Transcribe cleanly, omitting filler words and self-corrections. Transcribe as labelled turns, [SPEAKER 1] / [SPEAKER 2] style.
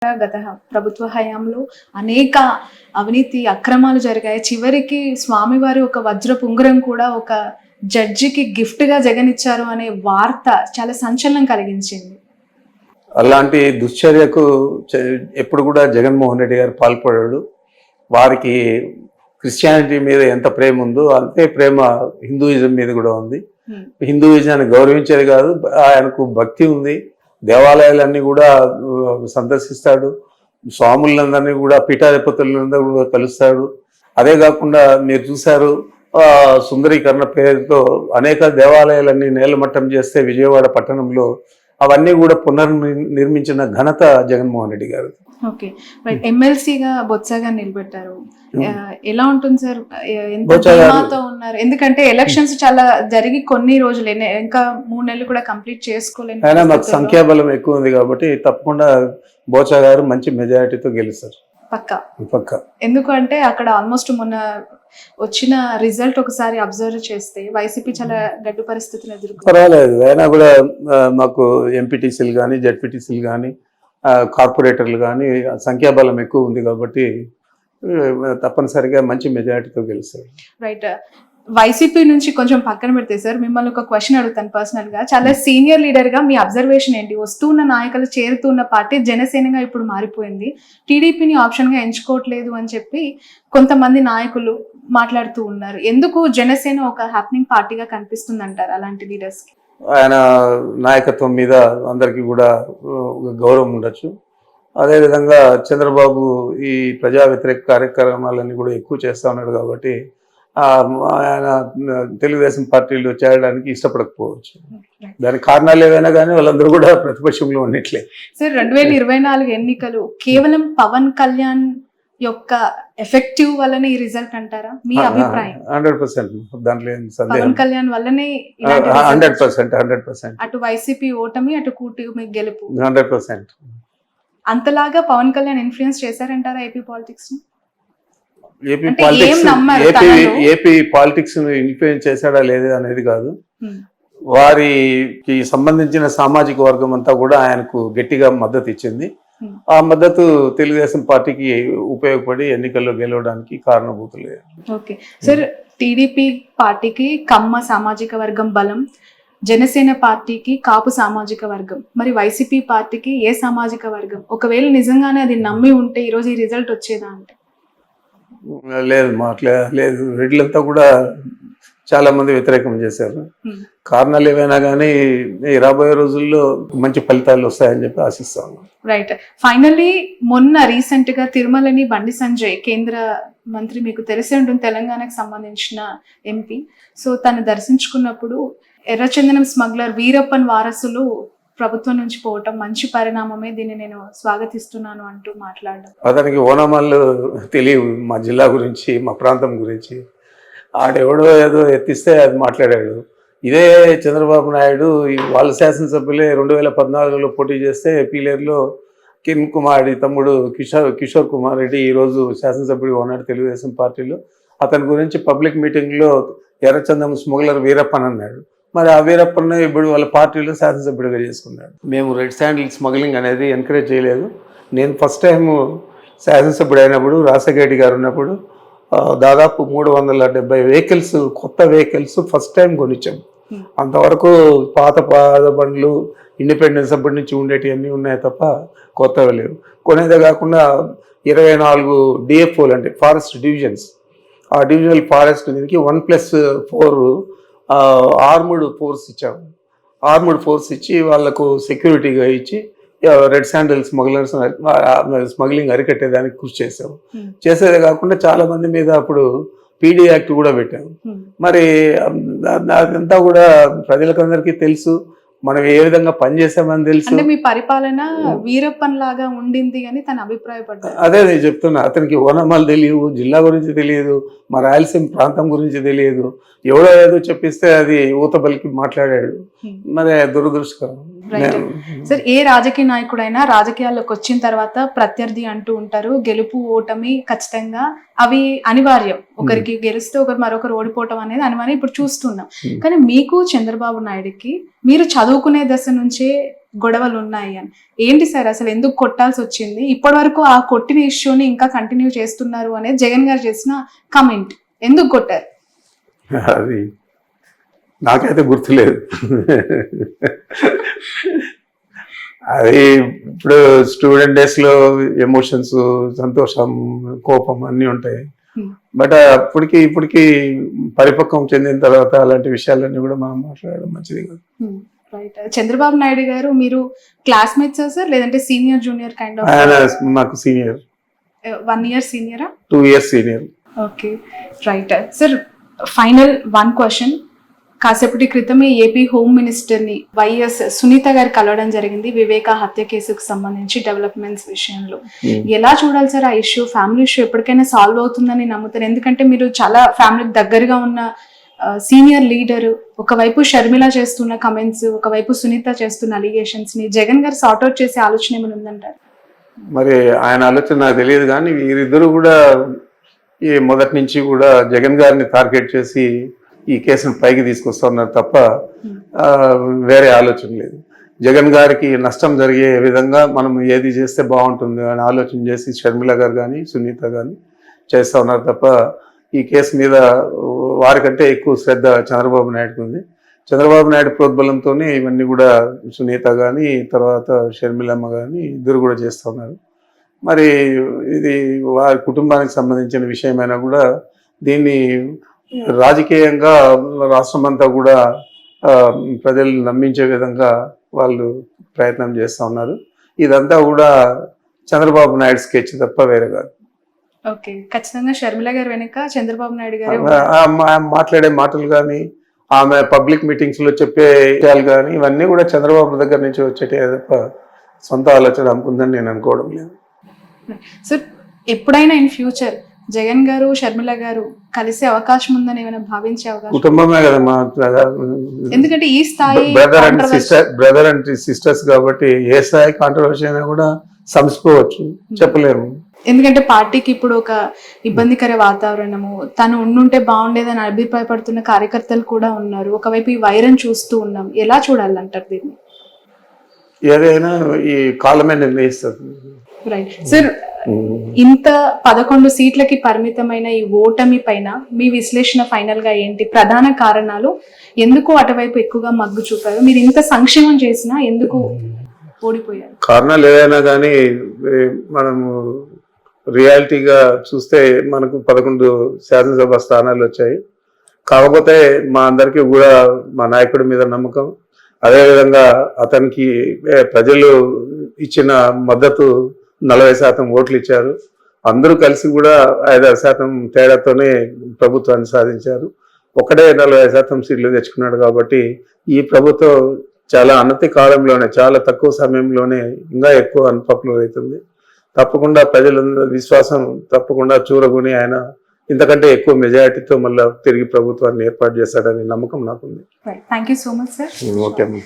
[SPEAKER 1] గత ప్రభుత్వ హయాంలో అనేక అవినీతి అక్రమాలు జరిగాయి. చివరికి స్వామివారి ఒక వజ్రపు ఉంగరం కూడా ఒక జడ్జికి గిఫ్ట్ గా జగన్ ఇచ్చారు అనే వార్త చాలా సంచలనం కలిగించింది.
[SPEAKER 2] అలాంటి దుశ్చర్యకు ఎప్పుడు కూడా జగన్మోహన్ రెడ్డి గారు పాల్పడాడు. వారికి క్రిస్టియానిటీ మీద ఎంత ప్రేమ ఉందో అంతే ప్రేమ హిందూయిజం మీద కూడా ఉంది. హిందూయిజాన్ని గౌరవించేది కాదు, ఆయనకు భక్తి ఉంది. దేవాలయాలన్నీ కూడా సందర్శిస్తాడు, స్వాములందరినీ కూడా పీఠాధిపతులందరూ కూడా కలుస్తాడు. అదే కాకుండా మీరు చూశారు, సుందరీకరణ పేరుతో అనేక దేవాలయాలన్నీ నేలమట్టం చేస్తే విజయవాడ పట్టణంలో అవన్నీ కూడా పునర్నిర్మించిన ఘనత జగన్మోహన్ రెడ్డి గారు.
[SPEAKER 1] ఓకే, ఎమ్మెల్సీగా బొత్సగా నిలబెట్టారు. ఎలా ఉంటుంది సార్? ఉన్నారు ఎందుకంటే ఎలక్షన్స్ చాలా జరిగి కొన్ని రోజులు, ఇంకా 3 నెలలు కూడా కంప్లీట్ చేసుకోలేదు.
[SPEAKER 2] అయినా మాకు సంఖ్యాబలం ఎక్కువ ఉంది కాబట్టి తప్పకుండా బోచా గారు మంచి మెజారిటీతో గెలుస్తారు పక్క.
[SPEAKER 1] ఎందుకంటే అక్కడ ఆల్మోస్ట్ మొన్న వచ్చిన రిజల్ట్ ఒకసారి అబ్జర్వ్ చేస్తే వైసీపీ చాలా గడ్డు పరిస్థితులు ఎదుర్కొంది.
[SPEAKER 2] పర్వాలేదు, అయినా కూడా మాకు ఎంపీటీసీలు కానీ జెడ్పీటీసీలు కానీ కార్పొరేటర్లు కానీ సంఖ్యాబలం ఎక్కువ ఉంది కాబట్టి తప్పనిసరిగా మంచి మెజారిటీతో గెలుస్తారు.
[SPEAKER 1] రైట్, వైసీపీ నుంచి కొంచెం పక్కన పెడితే సార్, మిమ్మల్ని ఒక క్వశ్చన్ అడుగుతాను పర్సనల్ గా. చాలా సీనియర్ లీడర్ గా మీ అబ్జర్వేషన్ ఏంటి? వస్తున్న నాయకులు చేరుతున్న పార్టీ జనసేనగా ఇప్పుడు మారిపోయింది, టీడీపీని ఆప్షన్ గా ఎంచుకోవట్లేదు అని చెప్పి కొంతమంది నాయకులు మాట్లాడుతూ ఉన్నారు. ఎందుకు జనసేన ఒక హ్యాపెనింగ్ పార్టీగా కనిపిస్తుంది అంటారు అలాంటి లీడర్స్ కి?
[SPEAKER 2] ఆయన నాయకత్వం మీద అందరికీ కూడా గౌరవం ఉండొచ్చు. అదేవిధంగా చంద్రబాబు ఈ ప్రజా వ్యతిరేక కార్యక్రమాలన్నీ కూడా ఎక్కువ చేస్తూ ఉన్నాడు కాబట్టి ఆయన తెలుగుదేశం పార్టీలో చేరడానికి ఇష్టపడకపోవచ్చు. దానికి కారణాలు ఏవైనా కానీ వాళ్ళందరూ కూడా ప్రతిపక్షంలో ఉన్నట్లే.
[SPEAKER 1] సార్, 2024 ఎన్నికలు కేవలం పవన్ కళ్యాణ్ యొక్క ఎఫెక్టివ్ వల్లనే ఈ రిజల్ట్ అంటారా? మీ అభిప్రాయం?
[SPEAKER 2] 100%. దాంట్లో
[SPEAKER 1] పవన్ కళ్యాణ్ వల్లనే
[SPEAKER 2] 100%.
[SPEAKER 1] అటు వైసీపీ ఓటమి, అటు కూటమి గెలుపు
[SPEAKER 2] 100%.
[SPEAKER 1] అంతలాగా పవన్ కళ్యాణ్ ఇన్ఫ్లుయెన్స్ చేశారంటారా AP politics?
[SPEAKER 2] AP politics influence చేశాడా లేదా అనేది కాదు, వారికి సంబంధించిన సామాజిక వర్గం అంతా కూడా ఆయనకు గట్టిగా మద్దతు ఇచ్చింది. ఆ మద్దతు తెలుగుదేశం పార్టీకి ఉపయోగపడి ఎన్నికల్లో గెలవడానికి కారణభూతులే.
[SPEAKER 1] ఓకే సార్, టీడీపీ పార్టీకి కమ్మ సామాజిక వర్గం బలం, జనసేన పార్టీకి కాపు సామాజిక వర్గం, మరి వైసీపీ పార్టీకి ఏ సామాజిక వర్గం? ఒకవేళ నిజంగానే అది నమ్మి ఉంటే ఈరోజు ఈ రిజల్ట్ వచ్చేదా అంటే?
[SPEAKER 2] లేదు, రెడ్లంతా కూడా చాలా మంది వ్యతిరేకం చేశారు. కారణాలు ఏవైనా కానీ రాబోయే రోజుల్లో మంచి ఫలితాలు వస్తాయని చెప్పి ఆశిస్తాను.
[SPEAKER 1] రైట్, ఫైనల్లీ మొన్న రీసెంట్ గా తిరుమలని బండి సంజయ్ కేంద్ర మంత్రి, మీకు తెలిసి ఉంటుంది, తెలంగాణకు సంబంధించిన ఎంపీ. సో తను దర్శించుకున్నప్పుడు ఎర్రచందనం స్మగ్లర్ వీరప్పన్ వారసులు ప్రభుత్వం నుంచి పోవటం మంచి పరిణామమే, దీన్ని నేను స్వాగతిస్తున్నాను అంటూ మాట్లాడడం.
[SPEAKER 2] అతనికి ఓనమాలు తెలియదు మా జిల్లా గురించి, మా ప్రాంతం గురించి. ఆడెవడో ఏదో ఎత్తిస్తే అది మాట్లాడాడు. ఇదే చంద్రబాబు నాయుడు వాళ్ళ శాసనసభ్యులే 2014లో పోటీ చేస్తే పీలేరులో కిరణ్ కుమార్ రెడ్డి తమ్ముడు కిషోర్ కుమార్ రెడ్డి ఈరోజు శాసనసభ్యుడిగా ఉన్నాడు తెలుగుదేశం పార్టీలో. అతని గురించి పబ్లిక్ మీటింగ్లో ఎర్రచందనం స్మగ్లర్ వీరప్పన్ అన్నాడు. మరి ఆ వీరప్పన్న ఇప్పుడు వాళ్ళ పార్టీలో శాసనసభ్యుడిగా చేసుకున్నాడు. మేము రెడ్ శాండిల్ స్మగ్లింగ్ అనేది ఎంకరేజ్ చేయలేదు. నేను ఫస్ట్ టైం శాసనసభ్యుడు అయినప్పుడు రాజశేఖర గారు ఉన్నప్పుడు దాదాపు 370 వెహికల్స్, కొత్త వెహికల్స్ ఫస్ట్ టైం కొనిచ్చాం. అంతవరకు పాత బండ్లు ఇండిపెండెన్స్ అప్పటి నుంచి ఉండేటివన్నీ ఉన్నాయి తప్ప కొత్తవి లేవు. కొనేదే కాకుండా 24 డిఎఫ్ఓలు అంటే ఫారెస్ట్ డివిజన్స్, ఆ డివిజనల్ ఫారెస్ట్ దీనికి 1+4 ఆర్మ్డ్ ఫోర్స్ ఇచ్చాము. ఆర్మ్డ్ ఫోర్స్ ఇచ్చి వాళ్లకు సెక్యూరిటీగా ఇచ్చి రెడ్ శాండిల్ స్మగ్లింగ్ అరికట్టేదానికి కృషి చేసాము. చేసేదే కాకుండా చాలా మంది మీద అప్పుడు పీడీ యాక్ట్ కూడా పెట్టాము. మరి అదంతా కూడా ప్రజలకందరికీ తెలుసు, మనం ఏ విధంగా పనిచేసామని తెలుసు.
[SPEAKER 1] అంటే మీ పరిపాలన వీరప్పన్ లాగా ఉండింది అని తన అభిప్రాయపడ్డారు.
[SPEAKER 2] అదే నేను చెప్తున్నా, అతనికి ఓనమాలు తెలియదు, జిల్లా గురించి తెలియదు, మా రాయలసీమ ప్రాంతం గురించి తెలియదు. ఎవడో ఏదో చెప్పిస్తే అది ఊతబలికి మాట్లాడాడు. మరి దురదృష్టకరం.
[SPEAKER 1] రైట్ సార్, ఏ రాజకీయ నాయకుడైనా రాజకీయాల్లోకి వచ్చిన తర్వాత ప్రత్యర్థి అంటూ ఉంటారు. గెలుపు ఓటమి ఖచ్చితంగా అవి అనివార్యం. ఒకరికి గెలిస్తే మరొకరు ఓడిపోవటం అనేది అనివార్యం, ఇప్పుడు చూస్తున్నాం. కానీ మీకు చంద్రబాబు నాయుడుకి మీరు చదువుకునే దశ నుంచే గొడవలు ఉన్నాయి అని, ఏంటి సార్ అసలు ఎందుకు కొట్టాల్సి వచ్చింది? ఇప్పటి వరకు ఆ కొట్టిన ఇష్యూని ఇంకా కంటిన్యూ చేస్తున్నారు అనేది జగన్ గారు చేసిన కమెంట్. ఎందుకు కొట్టారు?
[SPEAKER 2] అది నాకైతే గుర్తులేదు. అది ఇప్పుడు స్టూడెంట్ డేస్లో ఎమోషన్స్, సంతోషం, కోపం అన్నీ ఉంటాయి. బట్ అప్పటికి ఇప్పటికి పరిపక్వం చెందిన తర్వాత అలాంటి విషయాలన్నీ కూడా మనం మాట్లాడడం మంచిది కాదు.
[SPEAKER 1] రైట్. చంద్రబాబు నాయుడు గారు మీరు క్లాస్మేట్సా సార్, లేదంటే సీనియర్ జూనియర్ కైండ్ ఆఫ్?
[SPEAKER 2] ఆయన నాకు senior.
[SPEAKER 1] 1 year సీనియరా?
[SPEAKER 2] 2 years senior.
[SPEAKER 1] Okay, right sir. Final 1 question. కాసేపటి క్రితమే ఏపీ హోమ్ మినిస్టర్ని వైఎస్ సునీత గారు కలవడం జరిగింది వివేక హత్య కేసుకు సంబంధించి డెవలప్మెంట్స్ విషయంలో. ఎలా చూడాలి సార్ ఆ ఇష్యూ? ఫ్యామిలీ ఇష్యూ ఎప్పటికైనా సాల్వ్ అవుతుందని నమ్ముతారు? ఎందుకంటే మీరు చాలా ఫ్యామిలీకి దగ్గరగా ఉన్న సీనియర్ లీడర్. ఒకవైపు షర్మిల చేస్తున్న కమెంట్స్, ఒకవైపు సునీత చేస్తున్న అలిగేషన్స్ ని జగన్ గారు సార్ట్అవుట్ చేసే ఆలోచన ఏమైనా ఉందంటారు?
[SPEAKER 2] మరి ఆయన ఆలోచన నాకు తెలియదు, కానీ వీరిద్దరూ కూడా ఈ మొదటి నుంచి కూడా జగన్ గారిని టార్గెట్ చేసి ఈ కేసును పైకి తీసుకొస్తున్నారు తప్ప వేరే ఆలోచన లేదు. జగన్ గారికి నష్టం జరిగే విధంగా మనం ఏది చేస్తే బాగుంటుంది అని ఆలోచన చేసి షర్మిల గారు కానీ సునీత కానీ చేస్తూ ఉన్నారు తప్ప ఈ కేసు మీద వారికంటే ఎక్కువ శ్రద్ధ చంద్రబాబు నాయుడుకి ఉంది. చంద్రబాబు నాయుడు ప్రోద్బలంతోనే ఇవన్నీ కూడా సునీత కానీ తర్వాత షర్మిలమ్మ కానీ ఇద్దరు కూడా చేస్తూ ఉన్నారు. మరి ఇది వారి కుటుంబానికి సంబంధించిన విషయమైనా కూడా దీన్ని రాజకీయంగా రాష్ట్రం అంతా కూడా ప్రజల్ని నమ్మించే విధంగా వాళ్ళు ప్రయత్నం చేస్తూ ఉన్నారు. ఇదంతా కూడా చంద్రబాబు నాయుడు స్కెచ్ తప్ప వేరే కాదు.
[SPEAKER 1] ఓకే, ఖచ్చితంగా షర్మిల గారు వెనుక చంద్రబాబు నాయుడు గారు
[SPEAKER 2] మాట్లాడే మాటలు కానీ ఆమె పబ్లిక్ మీటింగ్స్ లో చెప్పే విషయాలు కానీ ఇవన్నీ కూడా చంద్రబాబు దగ్గర నుంచి వచ్చేటే తప్ప సొంత ఆలోచన అనుకుందని నేను అనుకోవడం లేదు.
[SPEAKER 1] సార్, ఎప్పుడైనా ఇన్ ఫ్యూచర్ జగన్ గారు షర్మిల గారు కలిసే అవకాశం ఉందని ఏమైనా భావించే అవకాశం?
[SPEAKER 2] కుటుంబమే కదా మా,
[SPEAKER 1] ఎందుకంటే ఈ స్థాయి
[SPEAKER 2] బ్రదర్ అండ్ సిస్టర్స్ కాబట్టి ఏ స్థాయి కాంట్రవర్సీ అయినా కూడా సంస్కోవచ్చు, చెప్పలేము.
[SPEAKER 1] ఎందుకంటే పార్టీకి ఇప్పుడు ఒక ఇబ్బందికర వాతావరణము, తను ఉండుంటే బాగుండేదని అభిప్రాయపడుతున్న కార్యకర్తలు కూడా ఉన్నారు. ఒకవైపు ఈ వైరం చూస్తూ ఉన్నాం, ఎలా చూడాలంటారు దీన్ని?
[SPEAKER 2] ఏదైనా ఈ కాలమే నిర్ణయిస్తుంది.
[SPEAKER 1] రైట్ సార్, ఇంత 11 సీట్లకి పరిమితమైన ఈ ఓటమి పైన మీ విశ్లేషణ ఫైనల్ గా ఏంటి? ప్రధాన కారణాలు, ఎందుకు అటువైపు ఎక్కువగా మగ్గు చూపారు? మీరు ఇంత సంక్షేమం చేసినా ఎందుకు ఓడిపోయారు?
[SPEAKER 2] కారణాలు ఏదైనా కానీ మనము రియాలిటీగా చూస్తే మనకు 11 శాసనసభ స్థానాలు వచ్చాయి. కాకపోతే మా అందరికీ కూడా మా నాయకుడి మీద నమ్మకం, అదేవిధంగా అతనికి ప్రజలు ఇచ్చిన మద్దతు 40% ఓట్లు ఇచ్చారు. అందరూ కలిసి కూడా 5-6% తేడాతోనే ప్రభుత్వాన్ని సాధించారు. ఒకటే 40% సీట్లు తెచ్చుకున్నాడు. కాబట్టి ఈ ప్రభుత్వం చాలా అనతి కాలంలోనే, చాలా తక్కువ సమయంలోనే ఇంకా ఎక్కువ అన్పాపులర్ అవుతుంది. తప్పకుండా ప్రజలందరూ విశ్వాసం తప్పకుండా చూరగొని ఆయన ఇంతకంటే ఎక్కువ మెజారిటీతో మళ్ళీ తిరిగి ప్రభుత్వాన్ని ఏర్పాటు చేస్తాడని నమ్మకం నాకుంది.
[SPEAKER 1] Thank you so much sir.
[SPEAKER 2] Okay.